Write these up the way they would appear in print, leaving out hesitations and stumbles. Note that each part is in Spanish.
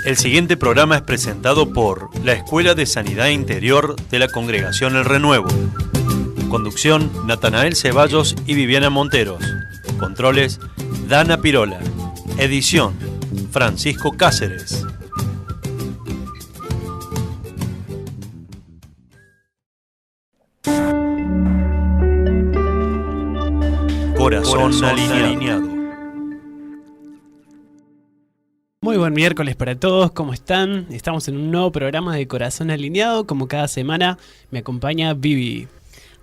El siguiente programa es presentado por la Escuela de Sanidad Interior de la Congregación El Renuevo. Conducción, Natanael Ceballos y Viviana Monteros. Controles, Dana Pirola. Edición, Francisco Cáceres. Corazón alineado. Muy buen miércoles para todos, ¿cómo están? Estamos en un nuevo programa de Corazón Alineado. Como cada semana me acompaña Vivi.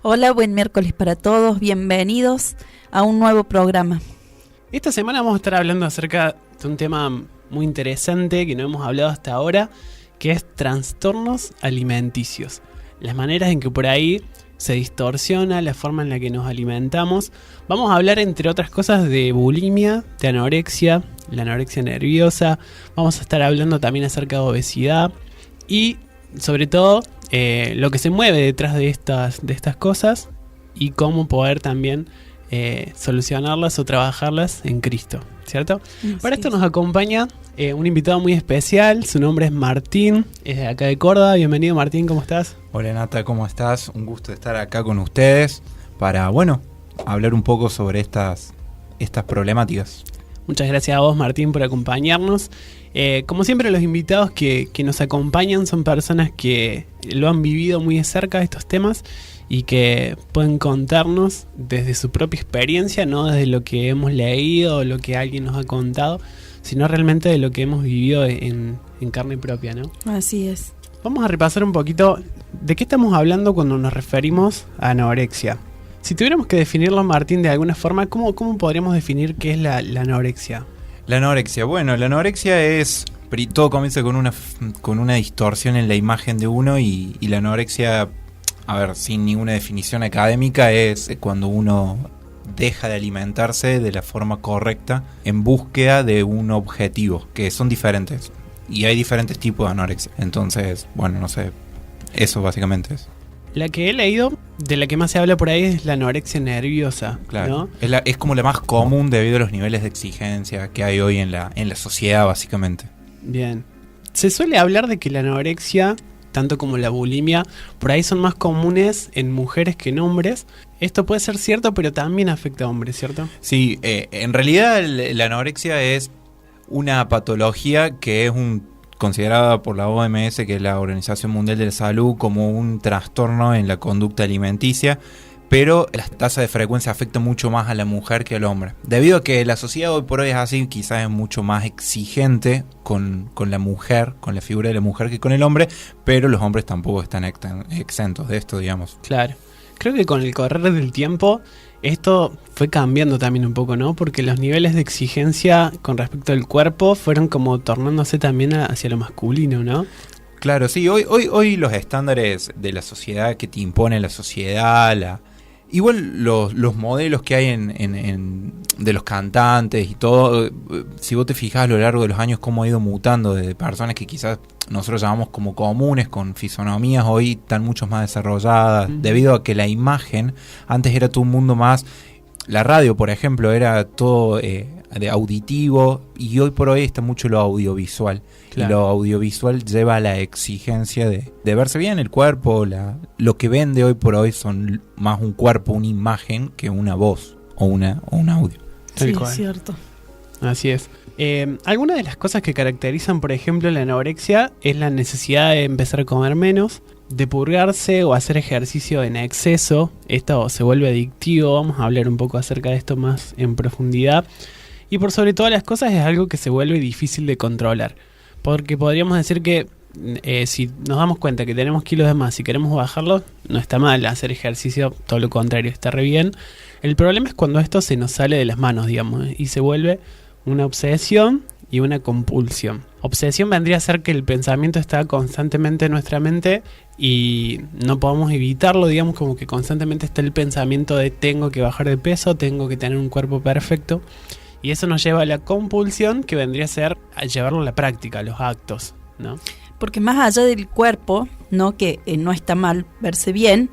Hola, buen miércoles para todos, bienvenidos a un nuevo programa. Esta semana vamos a estar hablando acerca de un tema muy interesante que no hemos hablado hasta ahora, que es trastornos alimenticios. Las maneras en que por ahí se distorsiona la forma en la que nos alimentamos. Vamos a hablar, entre otras cosas, de bulimia, de anorexia, la anorexia nerviosa. Vamos a estar hablando también acerca de obesidad y, sobre todo, lo que se mueve detrás de estas cosas y cómo poder también solucionarlas o trabajarlas en Cristo, ¿cierto? Sí. Para esto nos acompaña un invitado muy especial. Su nombre es Martín, es de acá de Córdoba. Bienvenido, Martín, ¿cómo estás? Hola, Nata, ¿cómo estás? Un gusto estar acá con ustedes para, hablar un poco sobre estas problemáticas. Muchas gracias a vos, Martín, por acompañarnos. Como siempre, los invitados que nos acompañan son personas que lo han vivido muy de cerca, estos temas, y que pueden contarnos desde su propia experiencia, no desde lo que hemos leído o lo que alguien nos ha contado, sino realmente de lo que hemos vivido en carne propia, ¿no? Así es. Vamos a repasar un poquito de qué estamos hablando cuando nos referimos a anorexia. Si tuviéramos que definirlo, Martín, de alguna forma, ¿cómo podríamos definir qué es la anorexia? La anorexia, la anorexia es... Todo comienza con una distorsión en la imagen de uno y la anorexia, sin ninguna definición académica, es cuando uno deja de alimentarse de la forma correcta en búsqueda de un objetivo, que son diferentes. Y hay diferentes tipos de anorexia. Entonces, eso básicamente es. La que he leído, de la que más se habla por ahí, es la anorexia nerviosa, claro, ¿no? Es como la más común debido a los niveles de exigencia que hay hoy en la sociedad, básicamente. Bien. Se suele hablar de que la anorexia, tanto como la bulimia, por ahí son más comunes en mujeres que en hombres. Esto puede ser cierto, pero también afecta a hombres, ¿cierto? Sí, en realidad la anorexia es una patología que es considerada por la OMS, que es la Organización Mundial de la Salud, como un trastorno en la conducta alimenticia, pero la tasa de frecuencia afecta mucho más a la mujer que al hombre. Debido a que la sociedad hoy por hoy es así, quizás es mucho más exigente con la mujer, con la figura de la mujer que con el hombre, pero los hombres tampoco están exentos de esto, digamos. Claro. Creo que con el correr del tiempo esto fue cambiando también un poco, ¿no? Porque los niveles de exigencia con respecto al cuerpo fueron como tornándose también hacia lo masculino, ¿no? Claro, sí, hoy los estándares de la sociedad que te impone la sociedad, igual los modelos que hay de los cantantes y todo, si vos te fijás a lo largo de los años cómo ha ido mutando de personas que quizás nosotros llamamos como comunes, con fisonomías, hoy están mucho más desarrolladas, debido a que la imagen, antes era todo un mundo más, la radio por ejemplo era todo de auditivo, y hoy por hoy está mucho lo audiovisual. Claro. Y lo audiovisual lleva a la exigencia de verse bien el cuerpo. Lo que vende hoy por hoy son más un cuerpo, una imagen, que una voz o un audio. Sí, es cierto. Así es. Algunas de las cosas que caracterizan, por ejemplo, la anorexia es la necesidad de empezar a comer menos, de purgarse o hacer ejercicio en exceso. Esto se vuelve adictivo. Vamos a hablar un poco acerca de esto más en profundidad. Y por sobre todas las cosas es algo que se vuelve difícil de controlar. Porque podríamos decir que si nos damos cuenta que tenemos kilos de más y queremos bajarlos, no está mal hacer ejercicio, todo lo contrario, está re bien. El problema es cuando esto se nos sale de las manos, digamos, y se vuelve una obsesión y una compulsión. Obsesión vendría a ser que el pensamiento está constantemente en nuestra mente y no podemos evitarlo, digamos, como que constantemente está el pensamiento de tengo que bajar de peso, tengo que tener un cuerpo perfecto. Y eso nos lleva a la compulsión, que vendría a ser a llevarlo a la práctica, a los actos, ¿no? Porque más allá del cuerpo, ¿no? Que no está mal verse bien,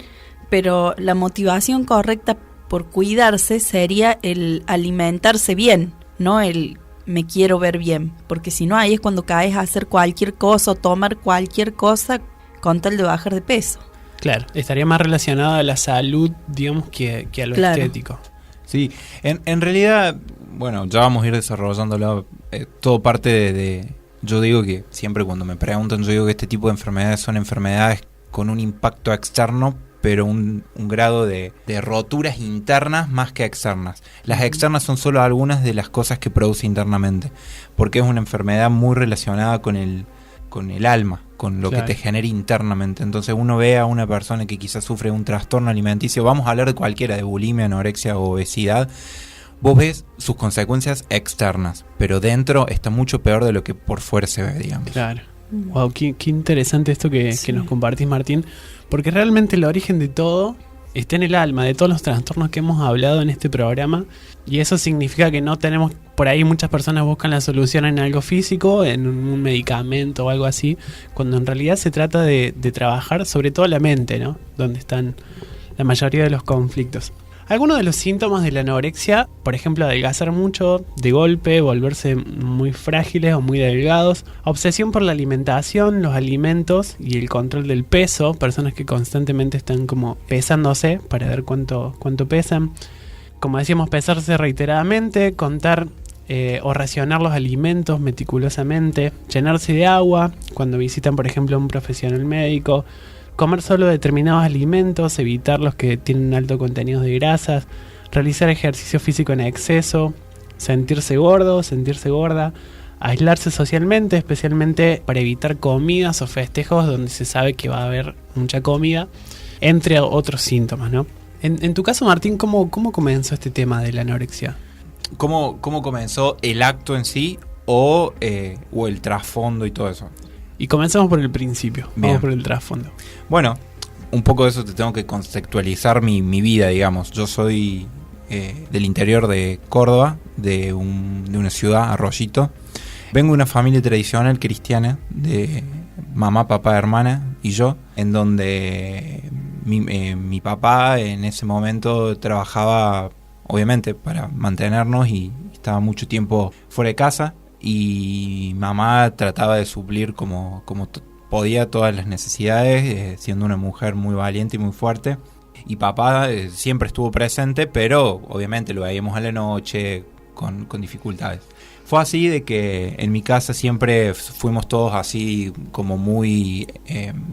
pero la motivación correcta por cuidarse sería el alimentarse bien, ¿no? El me quiero ver bien, porque si no, ahí es cuando caes a hacer cualquier cosa o tomar cualquier cosa con tal de bajar de peso. Claro, estaría más relacionado a la salud, digamos, que a lo Claro. estético. Sí, en realidad, bueno, ya vamos a ir desarrollándolo. Todo parte yo digo que siempre cuando me preguntan, yo digo que este tipo de enfermedades son enfermedades con un impacto externo, pero un grado de roturas internas más que externas. Las externas son solo algunas de las cosas que produce internamente, porque es una enfermedad muy relacionada con el alma, con lo Claro. que te genera internamente. Entonces uno ve a una persona que quizás sufre un trastorno alimenticio, vamos a hablar de cualquiera, de bulimia, anorexia o obesidad, vos ves sus consecuencias externas, pero dentro está mucho peor de lo que por fuera se ve, digamos. Claro. Wow, qué interesante esto que Sí. nos compartís, Martín, porque realmente el origen de todo está en el alma, de todos los trastornos que hemos hablado en este programa, y eso significa que no tenemos, por ahí muchas personas buscan la solución en algo físico, en un medicamento o algo así, cuando en realidad se trata de trabajar sobre todo la mente, ¿no? Donde están la mayoría de los conflictos. Algunos de los síntomas de la anorexia, por ejemplo, adelgazar mucho de golpe, volverse muy frágiles o muy delgados, obsesión por la alimentación, los alimentos y el control del peso, personas que constantemente están como pesándose para ver cuánto pesan, como decíamos, pesarse reiteradamente, contar o racionar los alimentos meticulosamente, llenarse de agua cuando visitan, por ejemplo, a un profesional médico, comer solo determinados alimentos, evitar los que tienen alto contenido de grasas, realizar ejercicio físico en exceso, sentirse gordo, sentirse gorda, aislarse socialmente, especialmente para evitar comidas o festejos donde se sabe que va a haber mucha comida, entre otros síntomas, ¿no? En tu caso, Martín, ¿cómo comenzó este tema de la anorexia? ¿Cómo comenzó el acto en sí o el trasfondo y todo eso? Y comenzamos por el principio, Bien. vamos por el trasfondo. Bueno, un poco de eso te tengo que contextualizar mi vida, digamos. Yo soy del interior de Córdoba, de una ciudad, Arroyito. Vengo de una familia tradicional cristiana, de mamá, papá, hermana y yo, en donde mi papá en ese momento trabajaba, obviamente, para mantenernos y estaba mucho tiempo fuera de casa. Y mamá trataba de suplir como podía todas las necesidades, siendo una mujer muy valiente y muy fuerte. Y papá siempre estuvo presente, pero obviamente lo veíamos a la noche con dificultades. Fue así de que en mi casa siempre fuimos todos así como muy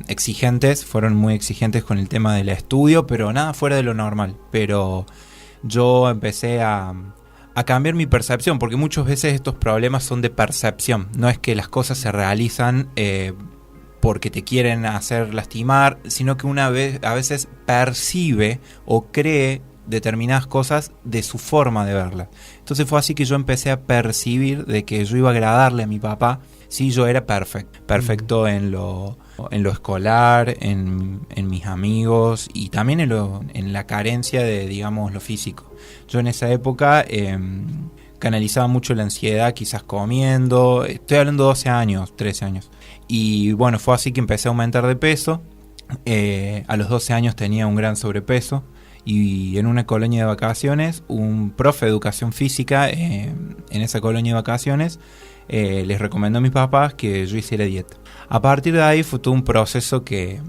exigentes, fueron muy exigentes con el tema del estudio, pero nada fuera de lo normal. Pero yo empecé a cambiar mi percepción, porque muchas veces estos problemas son de percepción, no es que las cosas se realizan porque te quieren hacer lastimar, sino que a veces percibe o cree determinadas cosas de su forma de verlas. Entonces fue así que yo empecé a percibir de que yo iba a agradarle a mi papá si yo era perfecto en lo escolar, en mis amigos y también en la carencia de, digamos, lo físico. Yo en esa época canalizaba mucho la ansiedad, quizás comiendo, estoy hablando de 12 años, 13 años. Y bueno, fue así que empecé a aumentar de peso. A los 12 años tenía un gran sobrepeso. Y en una colonia de vacaciones, un profe de educación física en esa colonia de vacaciones les recomendó a mis papás que yo hiciera dieta. A partir de ahí fue todo un proceso que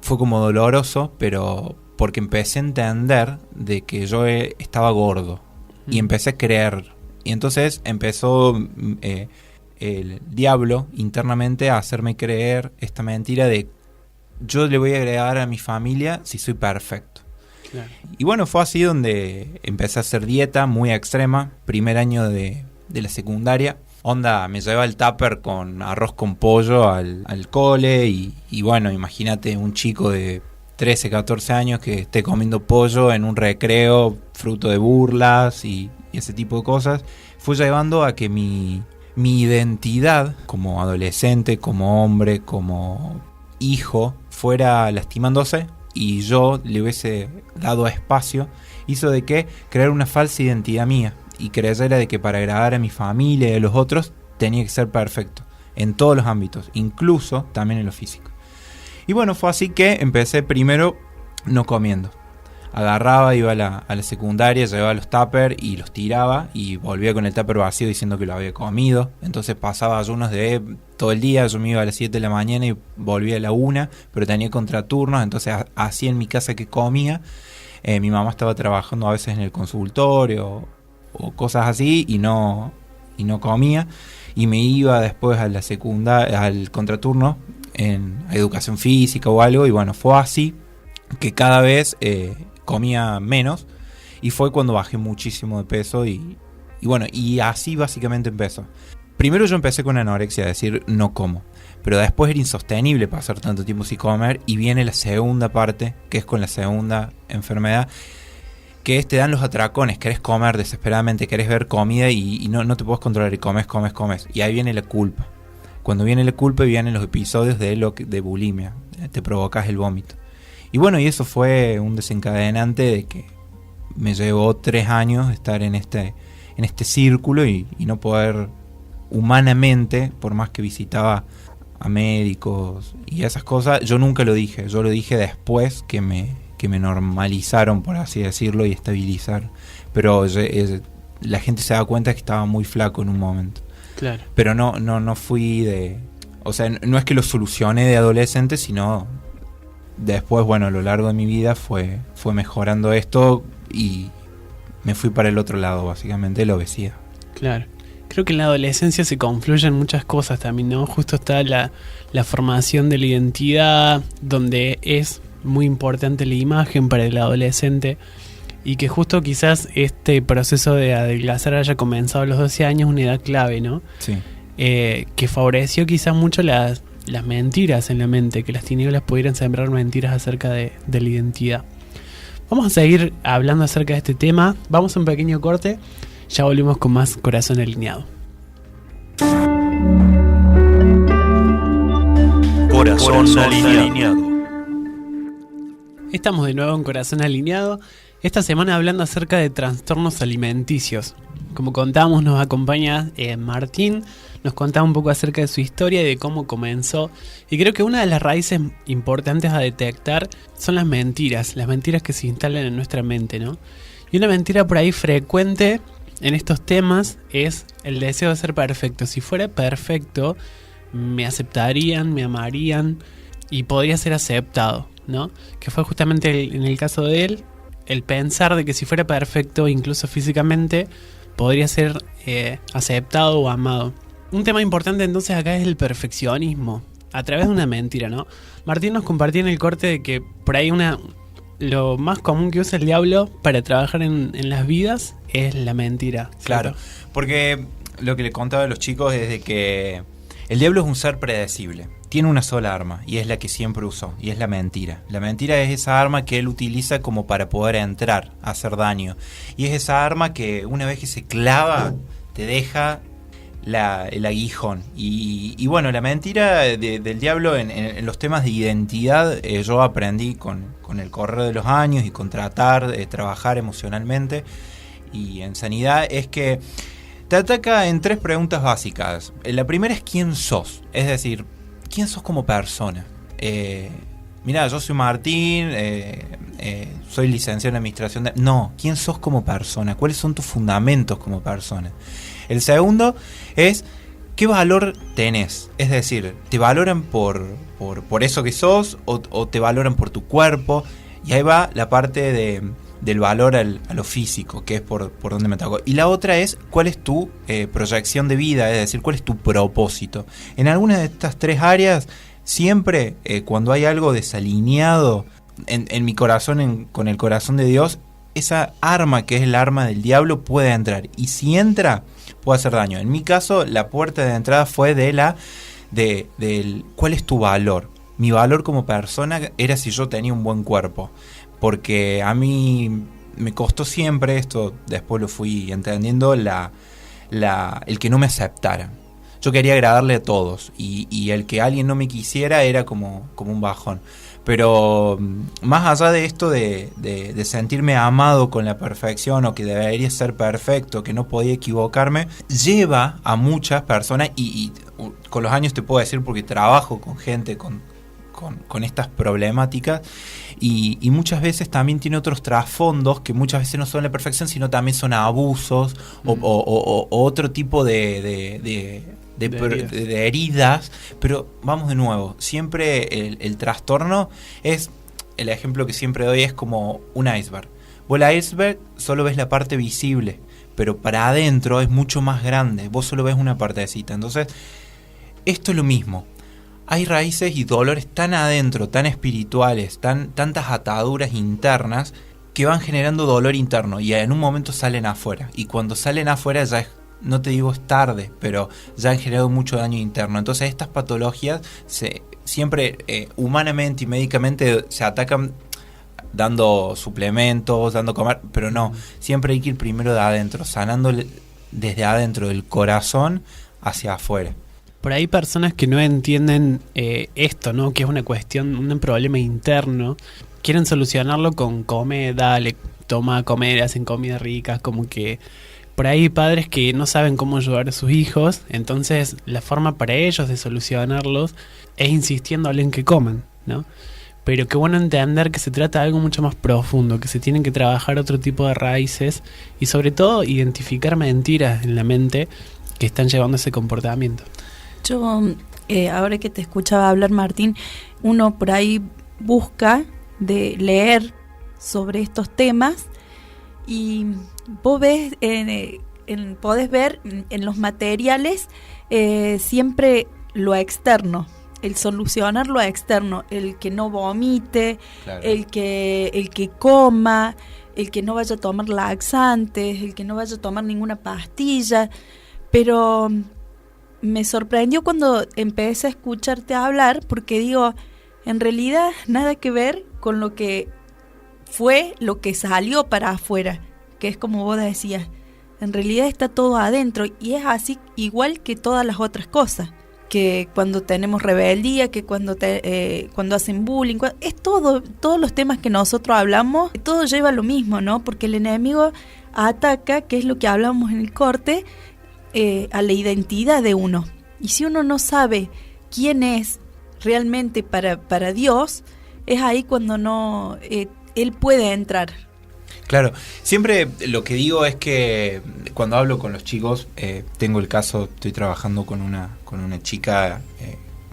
fue como doloroso, pero porque empecé a entender de que yo estaba gordo y empecé a creer. Y entonces empezó el diablo internamente a hacerme creer esta mentira de yo le voy a agregar a mi familia si soy perfecto. Claro. Y bueno, fue así donde empecé a hacer dieta muy extrema, primer año de la secundaria. Onda, me llevaba el tupper con arroz con pollo al cole y bueno, imagínate un chico de 13, 14 años que esté comiendo pollo en un recreo, fruto de burlas y ese tipo de cosas. Fue llevando a que mi identidad como adolescente, como hombre, como hijo, fuera lastimándose y yo le hubiese dado espacio, hizo de que crear una falsa identidad mía y creyera de que para agradar a mi familia y a los otros tenía que ser perfecto en todos los ámbitos, incluso también en lo físico. Y bueno, fue así que empecé primero no comiendo. agarraba, iba a la secundaria, llevaba los tuppers y los tiraba y volvía con el tupper vacío diciendo que lo había comido. Entonces pasaba ayunos de todo el día, yo me iba a las 7 de la mañana y volvía a la 1, pero tenía contraturnos, entonces hacía en mi casa que comía. Mi mamá estaba trabajando a veces en el consultorio o cosas así y no comía, y me iba después a la secundaria, al contraturno en educación física o algo, y bueno, fue así que cada vez comía menos, y fue cuando bajé muchísimo de peso y bueno, y así básicamente empezó. Primero yo empecé con anorexia, es decir, no como, pero después era insostenible pasar tanto tiempo sin comer, y viene la segunda parte, que es con la segunda enfermedad, que es te dan los atracones, querés comer desesperadamente, querés ver comida y no te puedes controlar y comes, y ahí viene la culpa. Cuando viene la culpa vienen los episodios de bulimia, te provocas el vómito. Y bueno, y eso fue un desencadenante de que me llevó 3 años estar en este círculo y no poder humanamente, por más que visitaba a médicos y esas cosas, yo nunca lo dije, yo lo dije después que me normalizaron, por así decirlo, y estabilizaron. Pero la gente se da cuenta que estaba muy flaco en un momento. Claro. Pero no fui de... O sea, no es que lo solucioné de adolescente, sino después, bueno, a lo largo de mi vida fue mejorando esto y me fui para el otro lado, básicamente, la obesidad. Claro. Creo que en la adolescencia se confluyen muchas cosas también, ¿no? Justo está la formación de la identidad, donde es muy importante la imagen para el adolescente, y que justo quizás este proceso de adelgazar haya comenzado a los 12 años, una edad clave, ¿no? Sí. Que favoreció quizás mucho las mentiras en la mente, que las tinieblas pudieran sembrar mentiras acerca de la identidad. Vamos a seguir hablando acerca de este tema, vamos a un pequeño corte, ya volvemos con más Corazón Alineado. Corazón alineado. Estamos de nuevo en Corazón Alineado, esta semana hablando acerca de trastornos alimenticios. Como contamos, nos acompaña Martín, nos contaba un poco acerca de su historia y de cómo comenzó. Y creo que una de las raíces importantes a detectar son las mentiras que se instalan en nuestra mente, ¿no? Y una mentira por ahí frecuente en estos temas es el deseo de ser perfecto. Si fuera perfecto, me aceptarían, me amarían y podría ser aceptado, ¿no? Que fue justamente en el caso de él, el pensar de que si fuera perfecto, incluso físicamente, podría ser aceptado o amado. Un tema importante entonces acá es el perfeccionismo, a través de una mentira, ¿no? Martín nos compartía en el corte de que por ahí lo más común que usa el diablo para trabajar en las vidas es la mentira. Claro, porque lo que le contaba a los chicos es de que el diablo es un ser predecible. Tiene una sola arma, y es la que siempre usó, y es la mentira. La mentira es esa arma que él utiliza como para poder entrar, a hacer daño. Y es esa arma que una vez que se clava, te deja el aguijón. Y bueno, la mentira del diablo en los temas de identidad, yo aprendí con el correr de los años y con tratar de trabajar emocionalmente y en sanidad, es que te ataca en 3 preguntas básicas. La primera es ¿quién sos? Es decir, ¿quién sos como persona? Mirá, yo soy Martín, soy licenciado en administración de... No, ¿quién sos como persona? ¿Cuáles son tus fundamentos como persona? El segundo es ¿qué valor tenés? Es decir, ¿te valoran por eso que sos o te valoran por tu cuerpo? Y ahí va la parte del valor a lo físico, que es por donde me tocó. Y la otra es ¿cuál es tu proyección de vida? Es decir, ¿cuál es tu propósito? En alguna de estas 3 áreas, siempre cuando hay algo desalineado en mi corazón, con el corazón de Dios, esa arma que es el arma del diablo puede entrar. Y si entra, puede hacer daño. En mi caso, la puerta de entrada fue del ¿cuál es tu valor? Mi valor como persona era si yo tenía un buen cuerpo. Porque a mí me costó siempre esto, después lo fui entendiendo, el que no me aceptaran. Yo quería agradarle a todos y el que alguien no me quisiera era como un bajón. Pero más allá de esto de sentirme amado con la perfección o que debería ser perfecto, que no podía equivocarme, lleva a muchas personas y con los años te puedo decir porque trabajo con gente con con estas problemáticas y muchas veces también tiene otros trasfondos que muchas veces no son la perfección, sino también son abusos o otro tipo de heridas. Pero vamos de nuevo, siempre el trastorno es, el ejemplo que siempre doy es como un iceberg. Vos el iceberg solo ves la parte visible, pero para adentro es mucho más grande, vos solo ves una partecita. Entonces, esto es lo mismo. Hay raíces y dolores tan adentro, tan espirituales, tantas ataduras internas que van generando dolor interno y en un momento salen afuera. Y cuando salen afuera ya es, no te digo es tarde, pero ya han generado mucho daño interno. Entonces estas patologías siempre humanamente y médicamente se atacan dando suplementos, dando comer, pero no, siempre hay que ir primero de adentro, sanando desde adentro del corazón hacia afuera. Por ahí personas que no entienden esto, ¿no? Que es una cuestión, un problema interno, quieren solucionarlo con come, dale, toma a comer, hacen comidas ricas, como que por ahí padres que no saben cómo ayudar a sus hijos, entonces la forma para ellos de solucionarlos es insistiéndole en que coman, ¿no? Pero qué bueno entender que se trata de algo mucho más profundo, que se tienen que trabajar otro tipo de raíces y sobre todo identificar mentiras en la mente que están llevando a ese comportamiento. Yo, ahora que te escuchaba hablar, Martín, uno por ahí busca de leer sobre estos temas y vos ves, podés ver en los materiales siempre lo externo, el solucionar lo externo, el que no vomite, claro, el que coma, el que no vaya a tomar laxantes, el que no vaya a tomar ninguna pastilla, pero me sorprendió cuando empecé a escucharte hablar, porque digo, en realidad nada que ver con lo que fue, lo que salió para afuera, que es como vos decías, en realidad está todo adentro y es así igual que todas las otras cosas, que cuando tenemos rebeldía, que cuando hacen bullying, es todos los temas que nosotros hablamos, todo lleva a lo mismo, ¿no? Porque el enemigo ataca, que es lo que hablamos en el corte, a la identidad de uno. Y si uno no sabe quién es realmente para Dios, es ahí cuando no él puede entrar. Claro, siempre lo que digo es que cuando hablo con los chicos, tengo el caso, estoy trabajando con una chica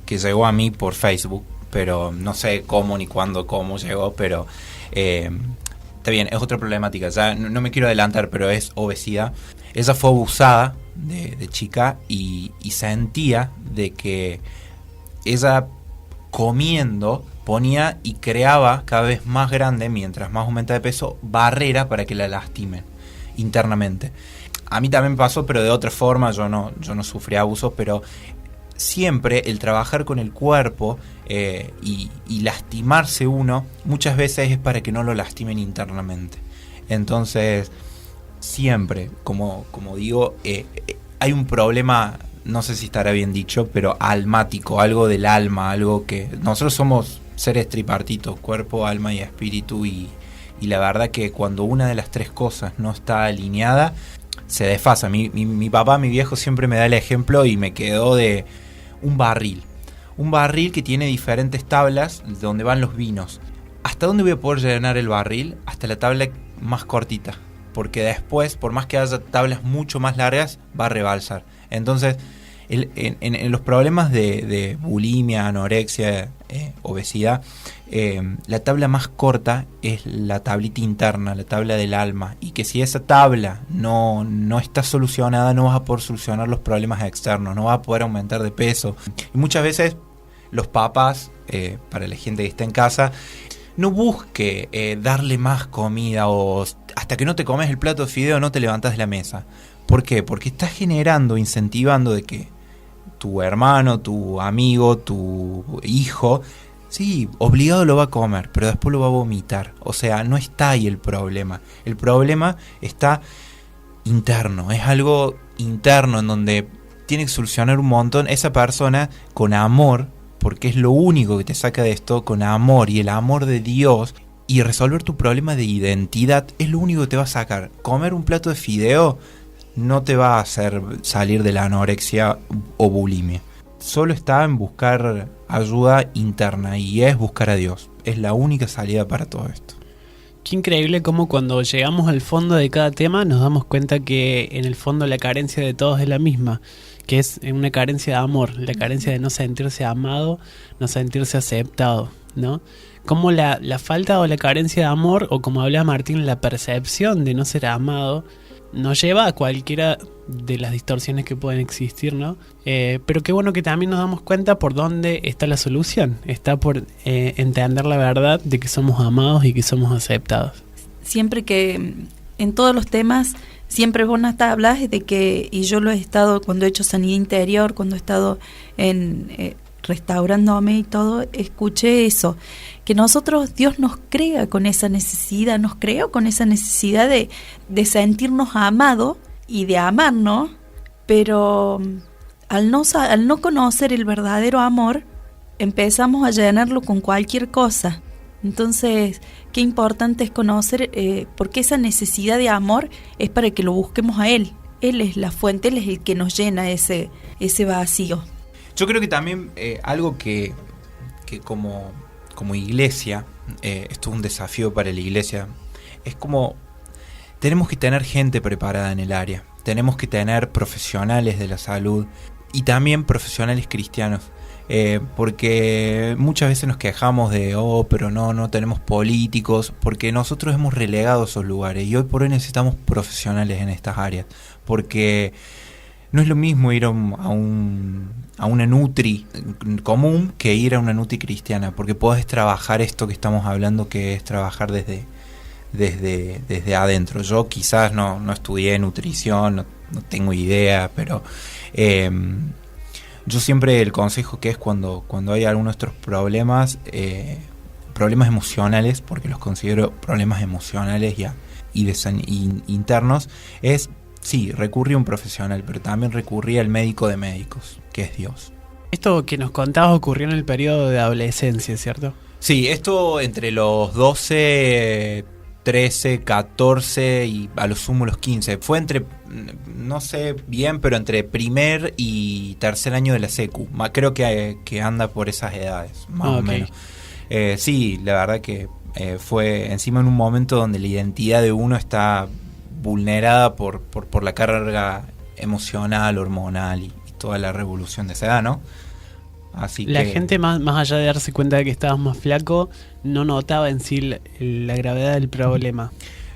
que llegó a mí por Facebook, pero no sé cómo ni cuándo, cómo llegó, pero está bien, es otra problemática, ya no me quiero adelantar, pero es obesidad. Ella fue abusada de chica y sentía de que ella comiendo ponía y creaba cada vez más grande, mientras más aumenta de peso, barrera para que la lastimen internamente. A mí también pasó, pero de otra forma. Yo no sufrí abusos, pero siempre el trabajar con el cuerpo y lastimarse uno muchas veces es para que no lo lastimen internamente. Entonces siempre, como digo, hay un problema, no sé si estará bien dicho, pero almático, algo del alma, algo que nosotros somos seres tripartitos, cuerpo, alma y espíritu, y la verdad que cuando una de las tres cosas no está alineada, se desfasa. Mi papá, mi viejo siempre me da el ejemplo y me quedó de un barril que tiene diferentes tablas donde van los vinos. ¿Hasta dónde voy a poder llenar el barril? Hasta la tabla más cortita, porque después, por más que haya tablas mucho más largas, va a rebalsar. Entonces, en los problemas de bulimia, anorexia, obesidad, la tabla más corta es la tablita interna, la tabla del alma, y que si esa tabla no está solucionada, no vas a poder solucionar los problemas externos, no vas a poder aumentar de peso. Y muchas veces los papás, para la gente que está en casa, no busque darle más comida, o hasta que no te comes el plato de fideo no te levantas de la mesa. ¿Por qué? Porque estás generando, incentivando de que tu hermano, tu amigo, tu hijo, sí, obligado lo va a comer, pero después lo va a vomitar. O sea, no está ahí el problema. El problema está interno, es algo interno en donde tiene que solucionar un montón esa persona con amor, porque es lo único que te saca de esto, con amor y el amor de Dios, y resolver tu problema de identidad es lo único que te va a sacar. Comer un plato de fideo no te va a hacer salir de la anorexia o bulimia. Solo está en buscar ayuda interna y es buscar a Dios. Es la única salida para todo esto. Qué increíble cómo cuando llegamos al fondo de cada tema nos damos cuenta que en el fondo la carencia de todos es la misma, que es una carencia de amor, la carencia de no sentirse amado, no sentirse aceptado, ¿no? Como la falta o la carencia de amor, o como hablaba Martín, la percepción de no ser amado, nos lleva a cualquiera de las distorsiones que pueden existir, ¿no? Pero qué bueno que también nos damos cuenta por dónde está la solución. Está por entender la verdad de que somos amados y que somos aceptados. Siempre que, en todos los temas, siempre vos Nata hablas de que, y yo lo he estado cuando he hecho sanidad interior, cuando he estado en restaurándome y todo, escuché eso, que nosotros, Dios nos crea con esa necesidad, nos creó con esa necesidad de sentirnos amados y de amarnos, pero al no conocer el verdadero amor, empezamos a llenarlo con cualquier cosa. Entonces, qué importante es conocer, porque esa necesidad de amor es para que lo busquemos a Él. Él es la fuente, Él es el que nos llena ese vacío. Yo creo que también algo que como iglesia, esto es un desafío para la iglesia, es como tenemos que tener gente preparada en el área, tenemos que tener profesionales de la salud y también profesionales cristianos, porque muchas veces nos quejamos de, pero no tenemos políticos, porque nosotros hemos relegado esos lugares y hoy por hoy necesitamos profesionales en estas áreas, porque no es lo mismo ir a una Nutri común que ir a una Nutri cristiana, porque podés trabajar esto que estamos hablando, que es trabajar desde adentro. Yo quizás no estudié nutrición, no tengo idea, pero yo siempre el consejo que es cuando hay algunos de estos problemas emocionales, porque los considero problemas emocionales y internos, es sí, recurrí a un profesional, pero también recurrí al médico de médicos, que es Dios. Esto que nos contabas ocurrió en el periodo de adolescencia, ¿cierto? Sí, esto entre los 12, 13, 14 y a lo sumo los 15. Fue entre, no sé bien, pero entre primer y tercer año de la secu. Creo que anda por esas edades, más o menos. Sí, la verdad que fue encima en un momento donde la identidad de uno está vulnerada por la carga emocional, hormonal y toda la revolución de esa edad, ¿no? Así la que gente más allá de darse cuenta de que estabas más flaco, no notaba en sí la gravedad del problema.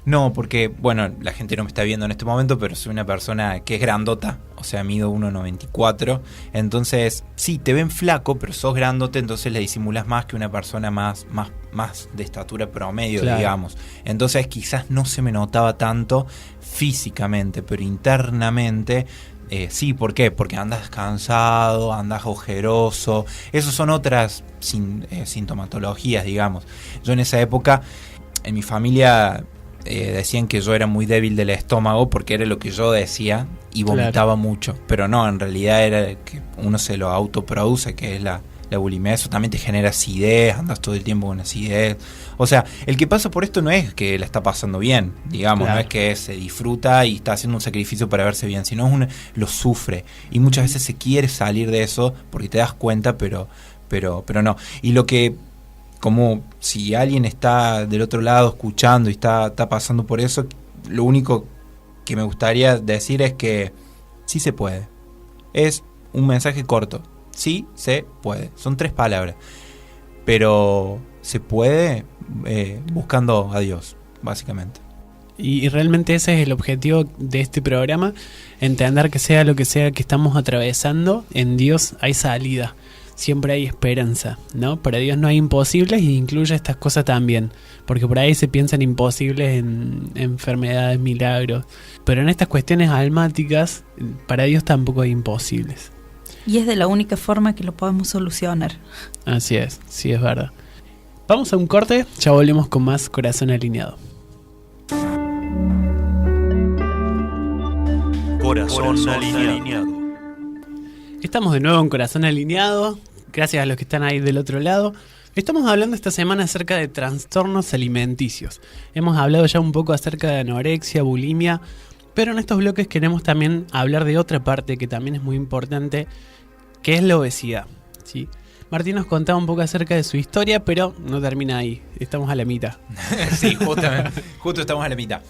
No, porque, bueno, la gente no me está viendo en este momento, pero soy una persona que es grandota, o sea, mido 1,94, entonces, sí, te ven flaco, pero sos grandote, entonces le disimulas más que una persona más de estatura promedio, claro, digamos. Entonces, quizás no se me notaba tanto físicamente, pero internamente, sí, ¿por qué? Porque andas cansado, andas ojeroso, esas son otras sintomatologías, digamos. Yo en esa época, en mi familia decían que yo era muy débil del estómago porque era lo que yo decía y vomitaba mucho, pero no, en realidad era que uno se lo autoproduce, que es la bulimia. Eso también te genera acidez, andas todo el tiempo con acidez. O sea, el que pasa por esto no es que la está pasando bien, digamos, no es que se disfruta y está haciendo un sacrificio para verse bien, sino lo sufre y muchas veces se quiere salir de eso porque te das cuenta, pero no. Y lo que, como si alguien está del otro lado escuchando y está pasando por eso, lo único que me gustaría decir es que sí se puede. Es un mensaje corto. Sí se puede. Son 3 palabras. Pero se puede buscando a Dios, básicamente. Y realmente ese es el objetivo de este programa, entender que sea lo que sea que estamos atravesando, en Dios hay salida. Siempre hay esperanza, ¿no? Para Dios no hay imposibles y incluye estas cosas también, porque por ahí se piensan imposibles en enfermedades, milagros, pero en estas cuestiones almáticas, para Dios tampoco hay imposibles. Y es de la única forma que lo podemos solucionar. Así es, sí, es verdad. Vamos a un corte, ya volvemos con más Corazón Alineado. Corazón Alineado. Estamos de nuevo en Corazón Alineado, gracias a los que están ahí del otro lado. Estamos hablando esta semana acerca de trastornos alimenticios. Hemos hablado ya un poco acerca de anorexia, bulimia, pero en estos bloques queremos también hablar de otra parte que también es muy importante, que es la obesidad, ¿sí? Martín nos contaba un poco acerca de su historia, pero no termina ahí. Estamos a la mitad. Sí, justo estamos a la mitad.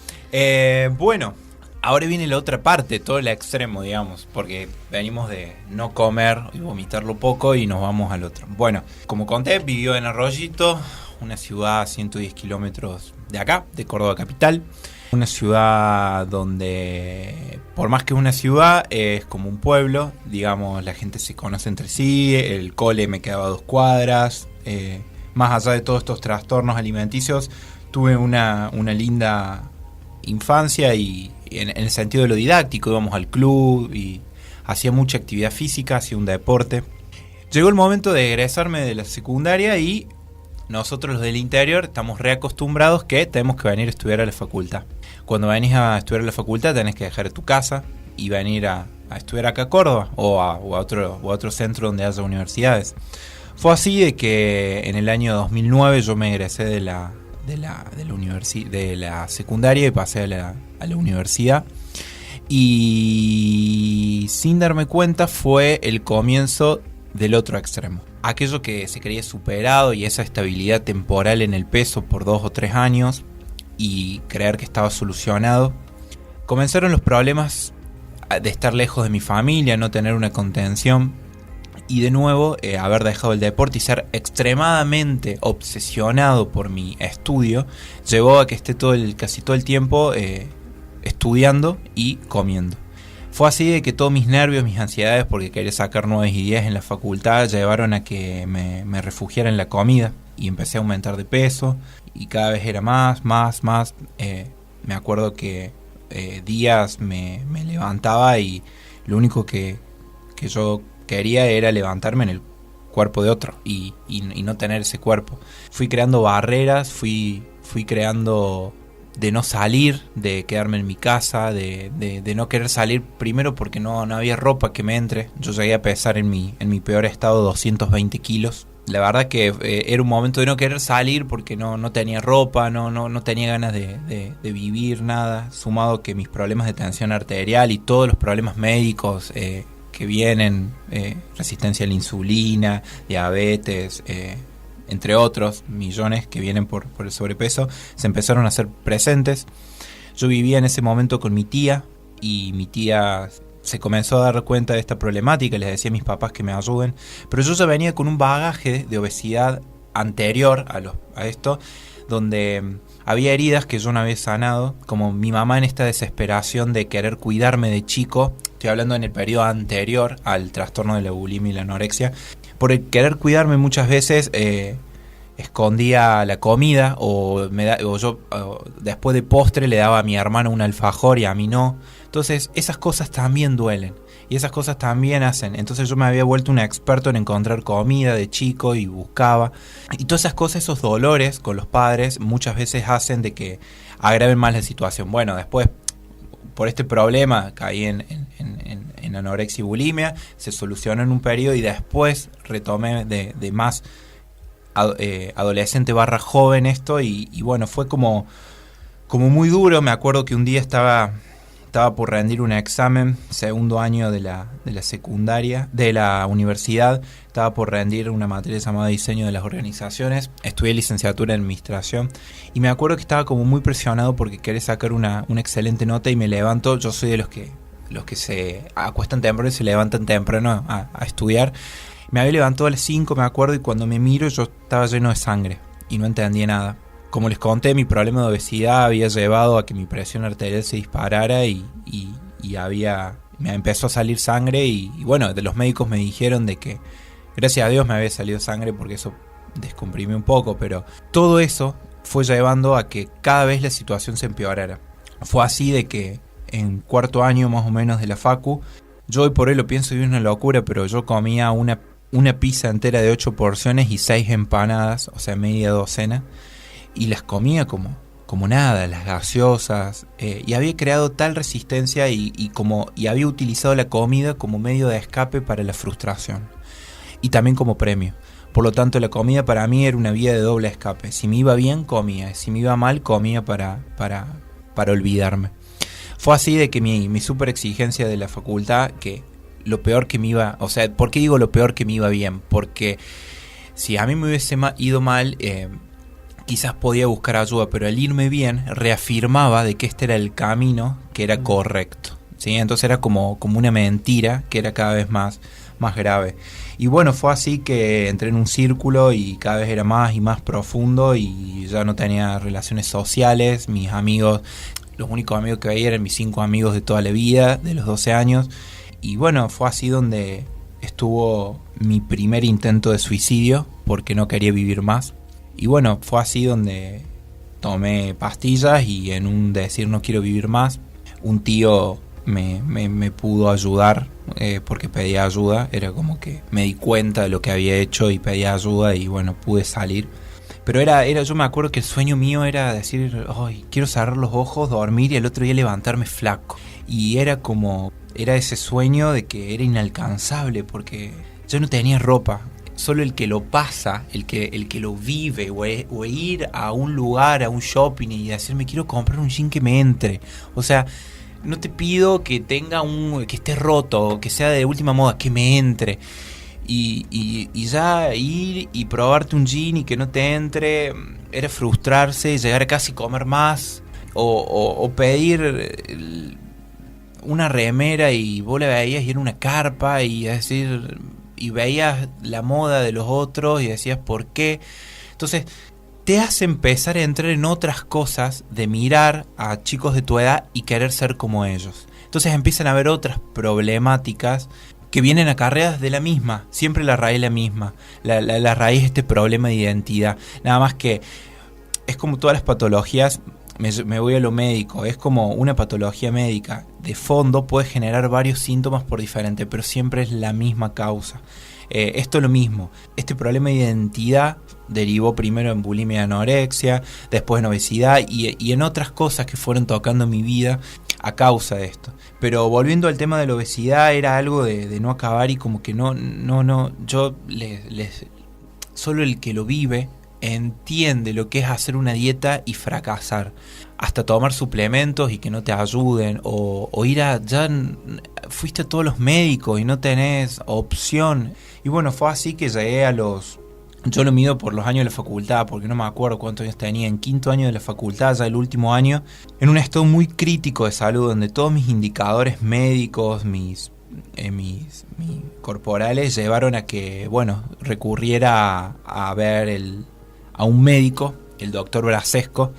Bueno, ahora viene la otra parte, todo el extremo, digamos, porque venimos de no comer y vomitarlo poco y nos vamos al otro. Bueno, como conté, vivió en Arroyito, una ciudad a 110 kilómetros de acá, de Córdoba capital. Una ciudad donde, por más que una ciudad, es como un pueblo, digamos, la gente se conoce entre sí, el cole me quedaba a 2 cuadras, más allá de todos estos trastornos alimenticios, tuve una linda infancia y en el sentido de lo didáctico, íbamos al club y hacía mucha actividad física, hacía un deporte. Llegó el momento de egresarme de la secundaria y nosotros los del interior estamos reacostumbrados que tenemos que venir a estudiar a la facultad. Cuando venís a estudiar a la facultad tenés que dejar tu casa y venir a estudiar acá a Córdoba o a otro centro donde haya universidades. Fue así de que en el año 2009 yo me egresé de la secundaria y pasé a la universidad. Y sin darme cuenta fue el comienzo del otro extremo. Aquello que se creía superado y esa estabilidad temporal en el peso por 2 o 3 años y creer que estaba solucionado. Comenzaron los problemas de estar lejos de mi familia, no tener una contención y de nuevo haber dejado el deporte y ser extremadamente obsesionado por mi estudio llevó a que esté casi todo el tiempo estudiando y comiendo. Fue así de que todos mis nervios, mis ansiedades porque quería sacar 9 y 10 en la facultad llevaron a que me refugiara en la comida y empecé a aumentar de peso y cada vez era más. Me acuerdo que días me levantaba y lo único que yo quería era levantarme en el cuerpo de otro y no tener ese cuerpo. Fui creando barreras, fui creando de no salir, de quedarme en mi casa, de no querer salir primero porque no había ropa que me entre. Yo llegué a pesar en mi peor estado 220 kilos. La verdad que era un momento de no querer salir porque no tenía ropa, no tenía ganas de vivir nada, sumado que mis problemas de tensión arterial y todos los problemas médicos que vienen, resistencia a la insulina, diabetes, entre otros millones que vienen por el sobrepeso, se empezaron a hacer presentes. Yo vivía en ese momento con mi tía y mi tía se comenzó a dar cuenta de esta problemática, les decía a mis papás que me ayuden, pero yo ya venía con un bagaje de obesidad anterior a esto, donde había heridas que yo no había sanado, como mi mamá en esta desesperación de querer cuidarme de chico, estoy hablando en el periodo anterior al trastorno de la bulimia y la anorexia, por el querer cuidarme muchas veces escondía la comida o yo después de postre le daba a mi hermano un alfajor y a mí no. Entonces esas cosas también duelen y esas cosas también hacen. Entonces yo me había vuelto un experto en encontrar comida de chico y buscaba. Y todas esas cosas, esos dolores con los padres muchas veces hacen de que agraven más la situación. Bueno, después por este problema caí en anorexia y bulimia, se solucionó en un periodo y después retomé de más adolescente / joven esto y bueno, fue como muy duro. Me acuerdo que un día estaba por rendir un examen, segundo año de la secundaria, de la universidad, estaba por rendir una materia llamada diseño de las organizaciones, estudié licenciatura en administración y me acuerdo que estaba como muy presionado porque quería sacar una excelente nota y me levanto, yo soy de los que se acuestan temprano y se levantan temprano a estudiar. Me había levantado a las 5, me acuerdo, y cuando me miro yo estaba lleno de sangre y no entendía nada. Como les conté, mi problema de obesidad había llevado a que mi presión arterial se disparara y me empezó a salir sangre y bueno, de los médicos me dijeron de que gracias a Dios me había salido sangre porque eso descomprimió un poco, pero todo eso fue llevando a que cada vez la situación se empeorara. Fue así de que en cuarto año más o menos de la facu, yo hoy por hoy lo pienso y es una locura, pero yo comía una pizza entera de 8 porciones y 6 empanadas, o sea, media docena, y las comía como nada, las gaseosas, y había creado tal resistencia y había utilizado la comida como medio de escape para la frustración y también como premio. Por lo tanto, la comida para mí era una vía de doble escape. Si me iba bien, comía, si me iba mal, comía para olvidarme. Fue así de que mi super exigencia de la facultad, que lo peor que me iba, o sea, ¿por qué digo lo peor que me iba bien? Porque si a mí me hubiese ido mal, quizás podía buscar ayuda, pero al irme bien reafirmaba de que este era el camino que era correcto, ¿sí? Entonces era como una mentira que era cada vez más grave. Y bueno, fue así que entré en un círculo y cada vez era más y más profundo y ya no tenía relaciones sociales. Mis amigos, los únicos amigos que veía eran mis 5 amigos de toda la vida, de los 12 años. Y bueno, fue así donde estuvo mi primer intento de suicidio, porque no quería vivir más. Y bueno, fue así donde tomé pastillas y en un decir no quiero vivir más, un tío me pudo ayudar, porque pedía ayuda. Era como que me di cuenta de lo que había hecho y pedía ayuda y bueno, pude salir. Pero yo me acuerdo que el sueño mío era decir, ay, quiero cerrar los ojos, dormir y el otro día levantarme flaco. Y era ese sueño de que era inalcanzable porque yo no tenía ropa. Solo el que lo pasa, el que lo vive, o ir a un lugar, a un shopping y decirme quiero comprar un jean que me entre. O sea, no te pido que tenga que esté roto, que sea de última moda, que me entre. Y ya ir y probarte un jean y que no te entre era frustrarse, llegar a casi comer más o pedir una remera y vos la veías y era una carpa y veías la moda de los otros y decías ¿por qué? Entonces te hace empezar a entrar en otras cosas de mirar a chicos de tu edad y querer ser como ellos. Entonces empiezan a haber otras problemáticas que vienen acarreadas de la misma, siempre la raíz es la misma, la raíz es este problema de identidad. Nada más que es como todas las patologías, me voy a lo médico, es como una patología médica. De fondo puede generar varios síntomas por diferente, pero siempre es la misma causa. Esto es lo mismo. Este problema de identidad derivó primero en bulimia y anorexia, después en obesidad y en otras cosas que fueron tocando mi vida a causa de esto. Pero volviendo al tema de la obesidad, era algo de no acabar y como que no, yo solo el que lo vive entiende lo que es hacer una dieta y fracasar, hasta tomar suplementos y que no te ayuden, o ir ya fuiste a todos los médicos y no tenés opción. Y bueno, fue así que llegué yo lo mido por los años de la facultad, porque no me acuerdo cuántos años tenía, en 5º año de la facultad, ya el último año, en un estado muy crítico de salud, donde todos mis indicadores médicos, mis corporales llevaron a que, bueno, recurriera a ver a un médico, el doctor Brasesco.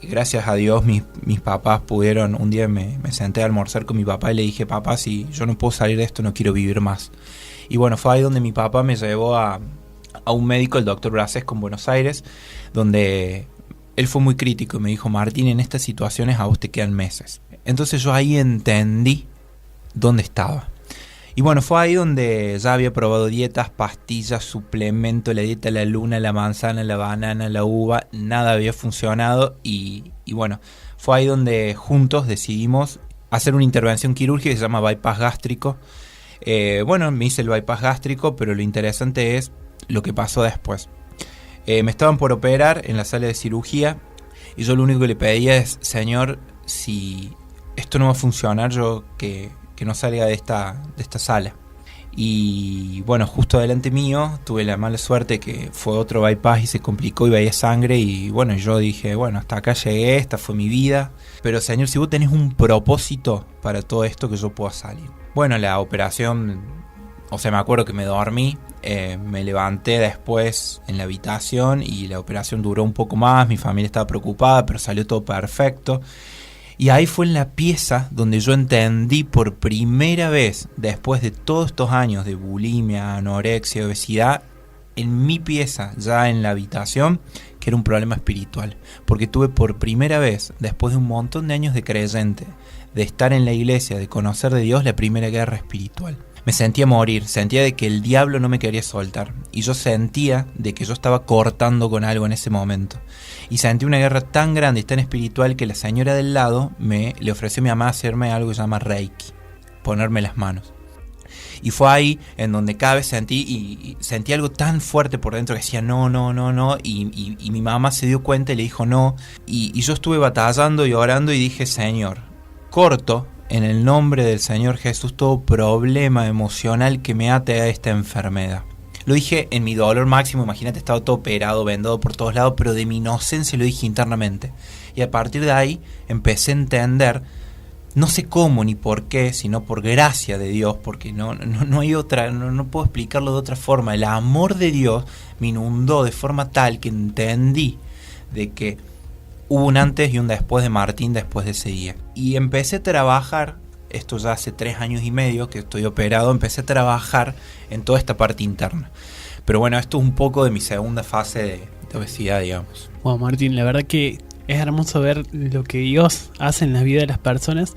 Y gracias a Dios mis papás pudieron, un día me senté a almorzar con mi papá y le dije, papá, si yo no puedo salir de esto, no quiero vivir más. Y bueno, fue ahí donde mi papá me llevó a un médico, el doctor Brasesco, en Buenos Aires, donde él fue muy crítico y me dijo, Martín, en estas situaciones a vos te quedan meses. Entonces yo ahí entendí dónde estaba. Y bueno, fue ahí donde ya había probado dietas, pastillas, suplemento, la dieta de la luna, la manzana, la banana, la uva, nada había funcionado y bueno, fue ahí donde juntos decidimos hacer una intervención quirúrgica que se llama bypass gástrico. Bueno, me hice el bypass gástrico, pero lo interesante es lo que pasó después. Me estaban por operar en la sala de cirugía y yo lo único que le pedía es, Señor, si esto no va a funcionar, yo que no salga de esta sala. Y bueno, justo delante mío tuve la mala suerte que fue otro bypass y se complicó y veía sangre y bueno, yo dije, bueno, hasta acá llegué, esta fue mi vida, pero Señor, si vos tenés un propósito para todo esto, que yo pueda salir. Bueno, la operación, o sea, me acuerdo que me dormí, me levanté después en la habitación y la operación duró un poco más, mi familia estaba preocupada, pero salió todo perfecto. Y ahí fue en la pieza donde yo entendí por primera vez, después de todos estos años de bulimia, anorexia, obesidad, en mi pieza, ya en la habitación, que era un problema espiritual. Porque tuve por primera vez, después de un montón de años de creyente, de estar en la iglesia, de conocer de Dios, la primera guerra espiritual. Me sentía morir, sentía de que el diablo no me quería soltar. Y yo sentía de que yo estaba cortando con algo en ese momento. Y sentí una guerra tan grande y tan espiritual que la señora del lado le ofreció a mi mamá hacerme algo que se llama Reiki, ponerme las manos. Y fue ahí en donde cada vez sentí algo tan fuerte por dentro que decía no, y mi mamá se dio cuenta y le dijo no. Y yo estuve batallando y orando y dije, Señor, corto en el nombre del Señor Jesús todo problema emocional que me ate a esta enfermedad. Lo dije en mi dolor máximo, imagínate, estaba todo operado, vendado por todos lados, pero de mi inocencia lo dije internamente. Y a partir de ahí empecé a entender, no sé cómo ni por qué, sino por gracia de Dios, porque no hay otra, no puedo explicarlo de otra forma. El amor de Dios me inundó de forma tal que entendí de que hubo un antes y un después de Martín después de ese día. Y empecé a trabajar, esto ya hace 3 años y medio que estoy operado, empecé a trabajar en toda esta parte interna. Pero bueno, esto es un poco de mi segunda fase de obesidad, digamos. Wow, Martín, la verdad que es hermoso ver lo que Dios hace en la vida de las personas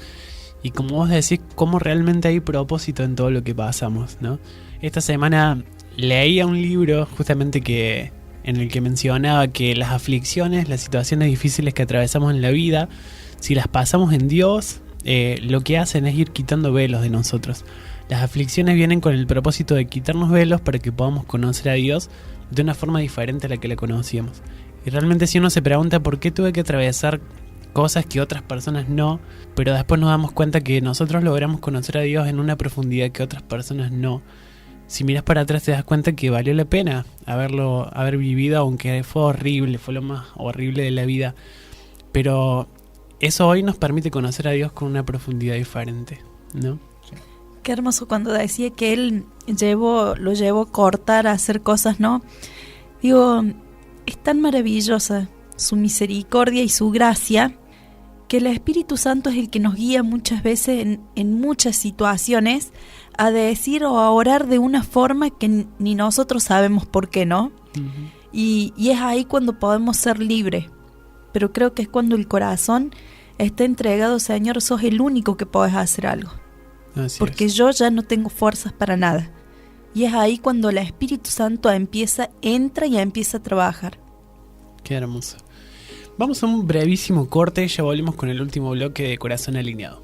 y como vos decís, cómo realmente hay propósito en todo lo que pasamos, ¿no? Esta semana leía un libro justamente en el que mencionaba que las aflicciones, las situaciones difíciles que atravesamos en la vida, si las pasamos en Dios, lo que hacen es ir quitando velos de nosotros. Las aflicciones vienen con el propósito de quitarnos velos para que podamos conocer a Dios de una forma diferente a la que la conocíamos. Y realmente si uno se pregunta por qué tuve que atravesar cosas que otras personas no, pero después nos damos cuenta que nosotros logramos conocer a Dios en una profundidad que otras personas no. Si miras para atrás te das cuenta que valió la pena haber vivido, aunque fue horrible, fue lo más horrible de la vida. Pero eso hoy nos permite conocer a Dios con una profundidad diferente, ¿no? Qué hermoso cuando decía que él lo llevó a cortar, a hacer cosas, ¿no? Digo, es tan maravillosa su misericordia y su gracia, que el Espíritu Santo es el que nos guía muchas veces en muchas situaciones a decir o a orar de una forma que ni nosotros sabemos por qué, ¿no? Uh-huh. Y es ahí cuando podemos ser libres. Pero creo que es cuando el corazón está entregado, Señor, sos el único que podés hacer algo. Así porque es. Yo ya no tengo fuerzas para nada. Y es ahí cuando el Espíritu Santo entra y empieza a trabajar. Qué hermoso. Vamos a un brevísimo corte y ya volvemos con el último bloque de Corazón Alineado.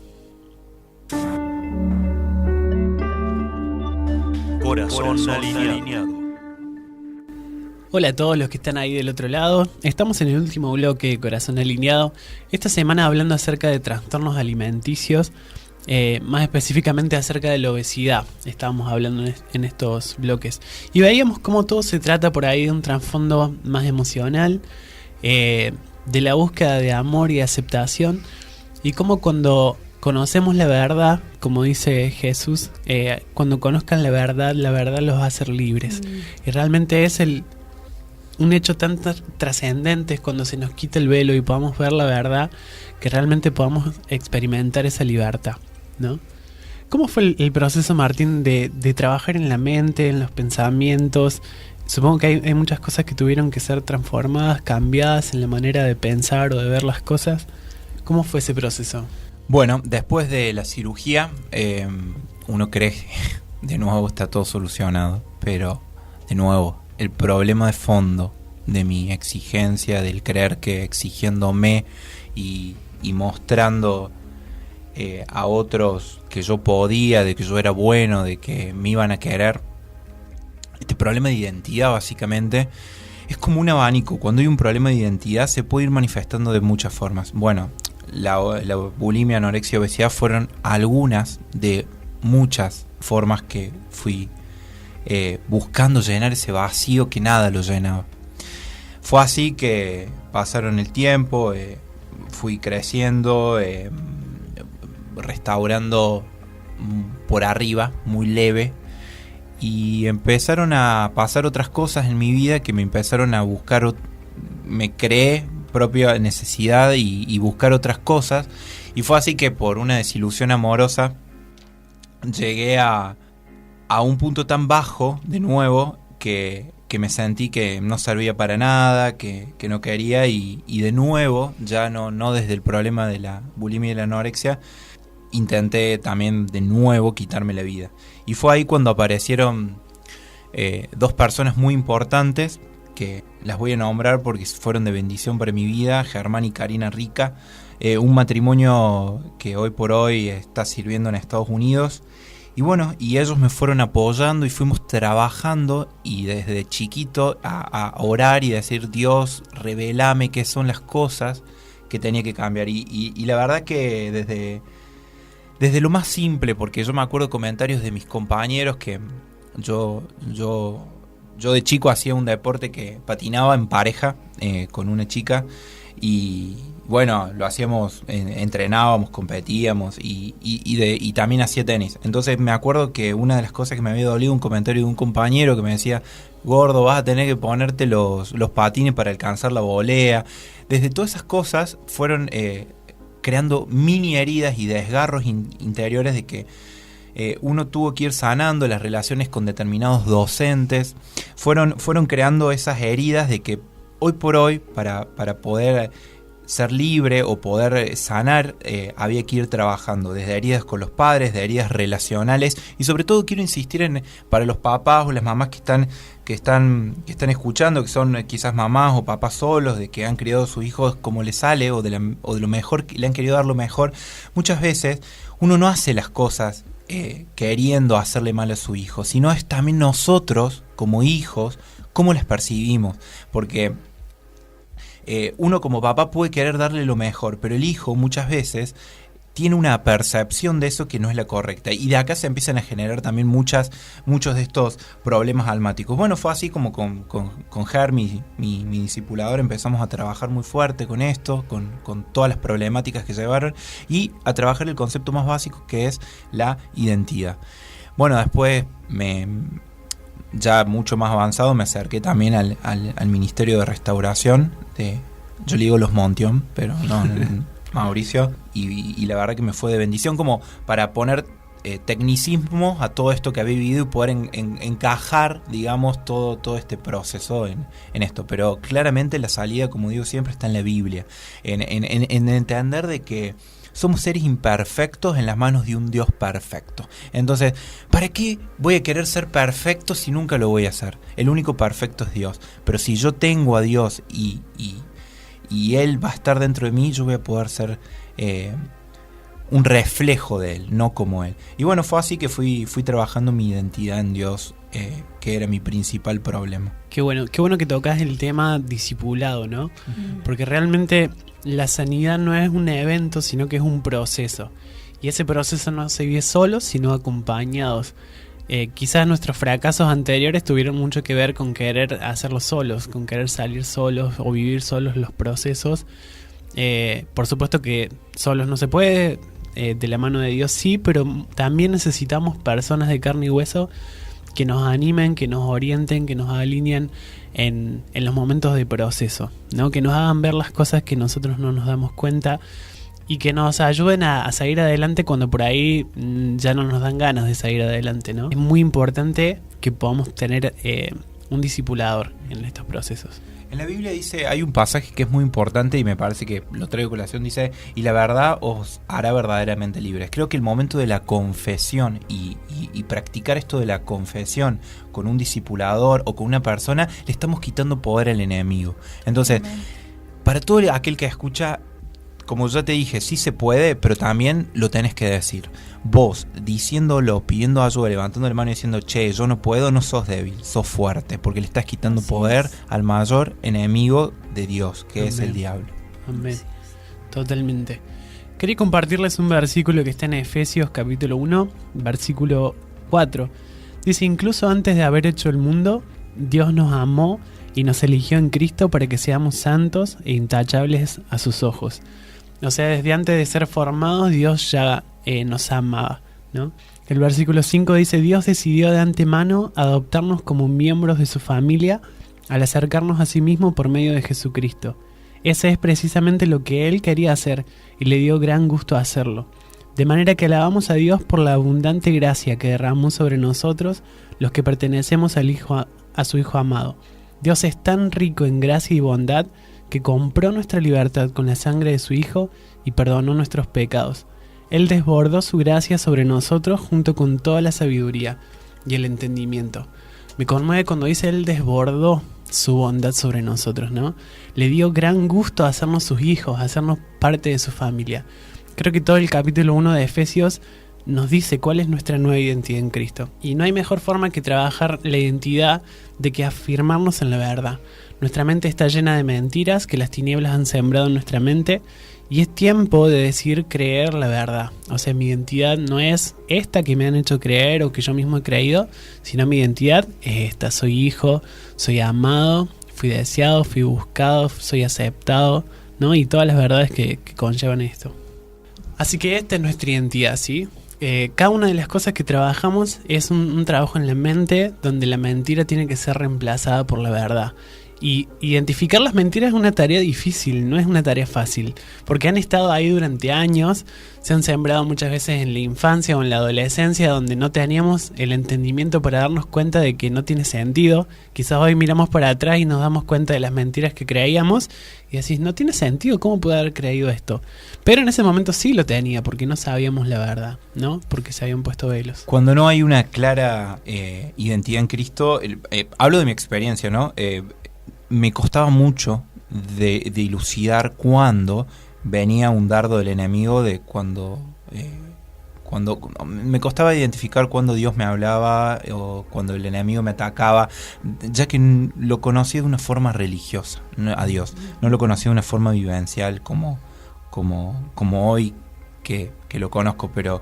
Corazón alineado. Hola a todos los que están ahí del otro lado. Estamos en el último bloque de Corazón Alineado. Esta semana hablando acerca de trastornos alimenticios, más específicamente acerca de la obesidad. Estábamos hablando en estos bloques. Y veíamos cómo todo se trata por ahí de un trasfondo más emocional, de la búsqueda de amor y aceptación. Y cómo cuando conocemos la verdad, como dice Jesús, cuando conozcan la verdad los va a hacer libres. Y realmente es un hecho tan trascendente cuando se nos quita el velo y podamos ver la verdad, que realmente podamos experimentar esa libertad, ¿no? ¿Cómo fue el proceso, Martín, de trabajar en la mente, en los pensamientos? Supongo que hay muchas cosas que tuvieron que ser transformadas, cambiadas en la manera de pensar o de ver las cosas. ¿Cómo fue ese proceso? Bueno, después de la cirugía, uno cree que de nuevo está todo solucionado, pero de nuevo, el problema de fondo de mi exigencia, del creer que exigiéndome y mostrando a otros que yo podía, de que yo era bueno, de que me iban a querer, este problema de identidad básicamente es como un abanico. Cuando hay un problema de identidad se puede ir manifestando de muchas formas. Bueno, la bulimia, anorexia, obesidad fueron algunas de muchas formas que fui buscando llenar ese vacío que nada lo llenaba. Fue así que pasaron el tiempo, fui creciendo, restaurando por arriba, muy leve, y empezaron a pasar otras cosas en mi vida que me empezaron a buscar, me creé propia necesidad y buscar otras cosas, y fue así que por una desilusión amorosa llegué a un punto tan bajo de nuevo que me sentí que no servía para nada, que no quería, y de nuevo, ya no desde el problema de la bulimia y la anorexia, intenté también de nuevo quitarme la vida. Y fue ahí cuando aparecieron dos personas muy importantes, que las voy a nombrar porque fueron de bendición para mi vida, Germán y Karina Rica, un matrimonio que hoy por hoy está sirviendo en Estados Unidos. Y bueno, y ellos me fueron apoyando y fuimos trabajando, y desde chiquito a orar y decir: Dios, revelame qué son las cosas que tenía que cambiar. Y la verdad que desde lo más simple, porque yo me acuerdo de comentarios de mis compañeros que yo de chico hacía un deporte que patinaba en pareja con una chica y bueno, lo hacíamos, entrenábamos, competíamos y también hacía tenis. Entonces me acuerdo que una de las cosas que me había dolido, un comentario de un compañero que me decía: gordo, vas a tener que ponerte los patines para alcanzar la volea. Desde todas esas cosas fueron creando mini heridas y desgarros interiores de que uno tuvo que ir sanando. Las relaciones con determinados docentes fueron creando esas heridas de que hoy por hoy, para poder ser libre o poder sanar, había que ir trabajando desde heridas con los padres, de heridas relacionales, y sobre todo quiero insistir para los papás o las mamás que están escuchando, que son quizás mamás o papás solos, de que han criado a sus hijos como les sale o de lo mejor, que le han querido dar lo mejor. Muchas veces uno no hace las cosas queriendo hacerle mal a su hijo, sino es también nosotros como hijos cómo las percibimos, porque uno como papá puede querer darle lo mejor, pero el hijo muchas veces tiene una percepción de eso que no es la correcta, y de acá se empiezan a generar también muchos de estos problemas almáticos. Bueno, fue así como con Ger, mi discipulador, empezamos a trabajar muy fuerte con esto, con todas las problemáticas que llevaron, y a trabajar el concepto más básico, que es la identidad. Bueno, después ya mucho más avanzado, me acerqué también al Ministerio de Restauración, yo le digo los Montión, pero no Mauricio, y la verdad que me fue de bendición como para poner tecnicismo a todo esto que había vivido y poder encajar, digamos, todo este proceso en esto. Pero claramente la salida, como digo siempre, está en la Biblia, en entender de que somos seres imperfectos en las manos de un Dios perfecto. Entonces, ¿para qué voy a querer ser perfecto si nunca lo voy a hacer? El único perfecto es Dios. Pero si yo tengo a Dios y Él va a estar dentro de mí, yo voy a poder ser un reflejo de Él, no como Él. Y bueno, fue así que fui trabajando mi identidad en Dios, que era mi principal problema. Qué bueno que tocas el tema discipulado, ¿no? Porque realmente la sanidad no es un evento, sino que es un proceso. Y ese proceso no se vive solo, sino acompañados. Quizás nuestros fracasos anteriores tuvieron mucho que ver con querer hacerlo solos, con querer salir solos o vivir solos los procesos. Por supuesto que solos no se puede, de la mano de Dios sí, pero también necesitamos personas de carne y hueso que nos animen, que nos orienten, que nos alineen en los momentos de proceso, ¿no? Que nos hagan ver las cosas que nosotros no nos damos cuenta y que nos ayuden a seguir adelante cuando por ahí ya no nos dan ganas de seguir adelante, ¿no? Es muy importante que podamos tener un discipulador en estos procesos. En la Biblia dice, hay un pasaje que es muy importante y me parece que lo traigo a colación, dice: y la verdad os hará verdaderamente libres. Creo que el momento de la confesión y practicar esto de la confesión con un discipulador o con una persona, le estamos quitando poder al enemigo. Entonces, para todo aquel que escucha, como ya te dije, sí se puede, pero también lo tenés que decir. Vos, diciéndolo, pidiendo ayuda, levantando la mano y diciendo: che, yo no puedo, no sos débil, sos fuerte, porque le estás quitando poder al mayor enemigo de Dios, que Amén. Es el diablo. Amén. Totalmente. Quería compartirles un versículo que está en Efesios capítulo 1, versículo 4. Dice: incluso antes de haber hecho el mundo, Dios nos amó y nos eligió en Cristo para que seamos santos e intachables a sus ojos. O sea, desde antes de ser formados, Dios ya nos amaba, ¿no? El versículo 5 dice: Dios decidió de antemano adoptarnos como miembros de su familia al acercarnos a sí mismo por medio de Jesucristo. Ese es precisamente lo que Él quería hacer y le dio gran gusto hacerlo. De manera que alabamos a Dios por la abundante gracia que derramó sobre nosotros, los que pertenecemos a su Hijo amado. Dios es tan rico en gracia y bondad que compró nuestra libertad con la sangre de su Hijo y perdonó nuestros pecados. Él desbordó su gracia sobre nosotros junto con toda la sabiduría y el entendimiento. Me conmueve cuando dice Él desbordó su bondad sobre nosotros, ¿no? Le dio gran gusto a hacernos sus hijos, a hacernos parte de su familia. Creo que todo el capítulo 1 de Efesios nos dice cuál es nuestra nueva identidad en Cristo. Y no hay mejor forma que trabajar la identidad de que afirmarnos en la verdad. Nuestra mente está llena de mentiras que las tinieblas han sembrado en nuestra mente Y es tiempo de decidir creer la verdad. O sea, mi identidad no es esta que me han hecho creer o que yo mismo he creído, sino mi identidad es esta. Soy hijo, soy amado, fui deseado, fui buscado, soy aceptado, ¿no? Y todas las verdades que conllevan esto. Así que esta es nuestra identidad, ¿sí? Cada una de las cosas que trabajamos es un trabajo en la mente donde la mentira tiene que ser reemplazada por la verdad. Y identificar las mentiras es una tarea difícil, no es una tarea fácil, porque han estado ahí durante años, se han sembrado muchas veces en la infancia o en la adolescencia, donde no teníamos el entendimiento para darnos cuenta de que no tiene sentido. Quizás hoy miramos para atrás y nos damos cuenta de las mentiras que creíamos y decís, no tiene sentido, ¿cómo pude haber creído esto? Pero en ese momento sí lo tenía, porque no sabíamos la verdad, ¿no? Porque se habían puesto velos. Cuando no hay una clara identidad en Cristo, hablo de mi experiencia, ¿no? Me costaba mucho de dilucidar cuando venía un dardo del enemigo, de cuando me costaba identificar cuando Dios me hablaba o cuando el enemigo me atacaba, ya que lo conocía de una forma religiosa, a Dios, no lo conocía de una forma vivencial como hoy que lo conozco. Pero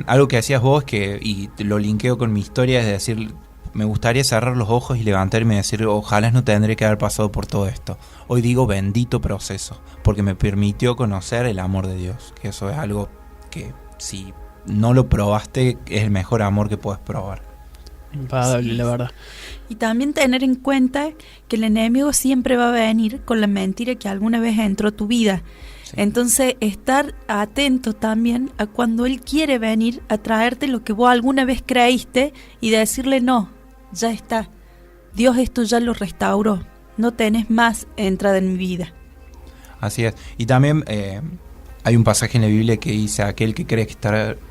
algo que hacías vos, y lo linkeo con mi historia, es decir, me gustaría cerrar los ojos y levantarme y decir, ojalá no tendré que haber pasado por todo esto. Hoy digo bendito proceso, porque me permitió conocer el amor de Dios, que eso es algo que si no lo probaste es el mejor amor que puedes probar. Impagable, la verdad. Y también tener en cuenta que el enemigo siempre va a venir con la mentira que alguna vez entró a tu vida. Sí. Entonces, estar atento también a cuando él quiere venir a traerte lo que vos alguna vez creíste y decirle no, ya está. Dios esto ya lo restauró. No tenés más entrada en mi vida. Así es. Y también hay un pasaje en la Biblia que dice, aquel que cree que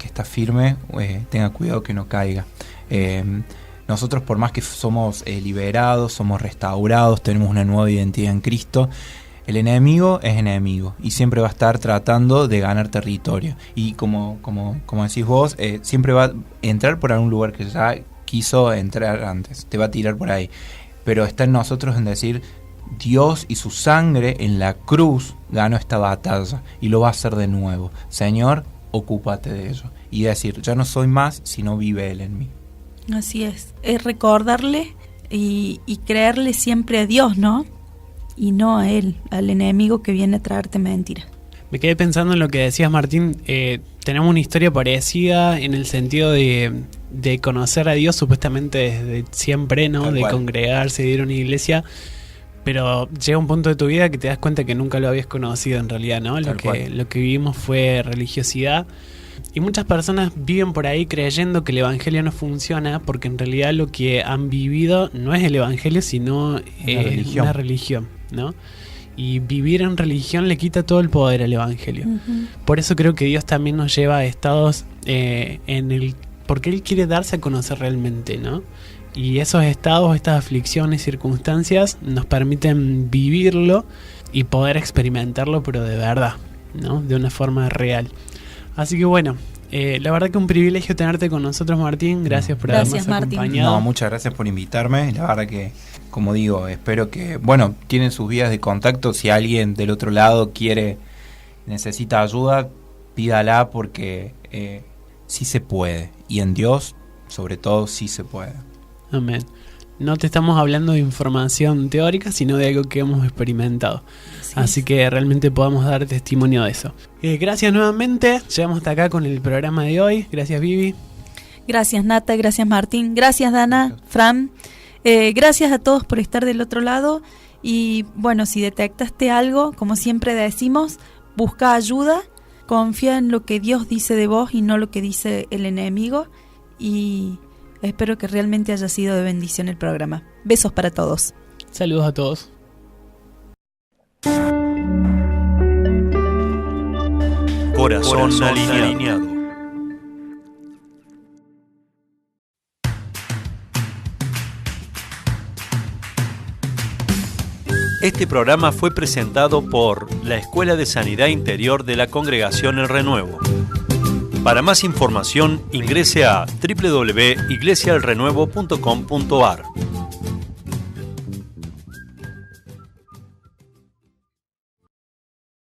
está firme, tenga cuidado que no caiga. Nosotros, por más que somos liberados, somos restaurados, tenemos una nueva identidad en Cristo, el enemigo es enemigo y siempre va a estar tratando de ganar territorio. Y como decís vos, siempre va a entrar por algún lugar que ya quiso entrar antes, te va a tirar por ahí. Pero está en nosotros en decir, Dios y su sangre en la cruz ganó esta batalla y lo va a hacer de nuevo. Señor, ocúpate de ello. Y decir, ya no soy más, sino vive Él en mí. Así es recordarle y creerle siempre a Dios, ¿no? Y no a él, al enemigo que viene a traerte mentira. Me quedé pensando en lo que decías, Martín. Tenemos una historia parecida en el sentido de conocer a Dios supuestamente desde siempre, ¿no? De congregarse, de ir a una iglesia. Pero llega un punto de tu vida que te das cuenta que nunca lo habías conocido en realidad, ¿no? Lo que vivimos fue religiosidad. Y muchas personas viven por ahí creyendo que el evangelio no funciona porque en realidad lo que han vivido no es el evangelio, sino una religión, ¿no? Y vivir en religión le quita todo el poder al evangelio. Uh-huh. Por eso creo que Dios también nos lleva a estados porque Él quiere darse a conocer realmente, ¿no? Y esos estados, estas aflicciones, circunstancias nos permiten vivirlo y poder experimentarlo, pero de verdad, ¿no? De una forma real. Así que bueno, la verdad que un privilegio tenerte con nosotros, Martín. Gracias por habernos acompañado. No, muchas gracias por invitarme. La verdad que, como digo, espero que, bueno, tienen sus vías de contacto. Si alguien del otro lado necesita ayuda, pídala porque sí se puede. Y en Dios, sobre todo, sí se puede. Amén. No te estamos hablando de información teórica, sino de algo que hemos experimentado. Así que realmente podamos dar testimonio de eso. Gracias nuevamente. Llegamos hasta acá con el programa de hoy. Gracias, Vivi. Gracias, Nata. Gracias, Martín. Gracias, Dana, Fran. Gracias a todos por estar del otro lado. Y bueno, si detectaste algo, como siempre decimos, busca ayuda. Confía en lo que Dios dice de vos y no lo que dice el enemigo. Y espero que realmente haya sido de bendición el programa. Besos para todos. Saludos a todos. Corazón alineado. Este programa fue presentado por la Escuela de Sanidad Interior de la Congregación El Renuevo. Para más información ingrese a www.iglesiaelrenuevo.com.ar.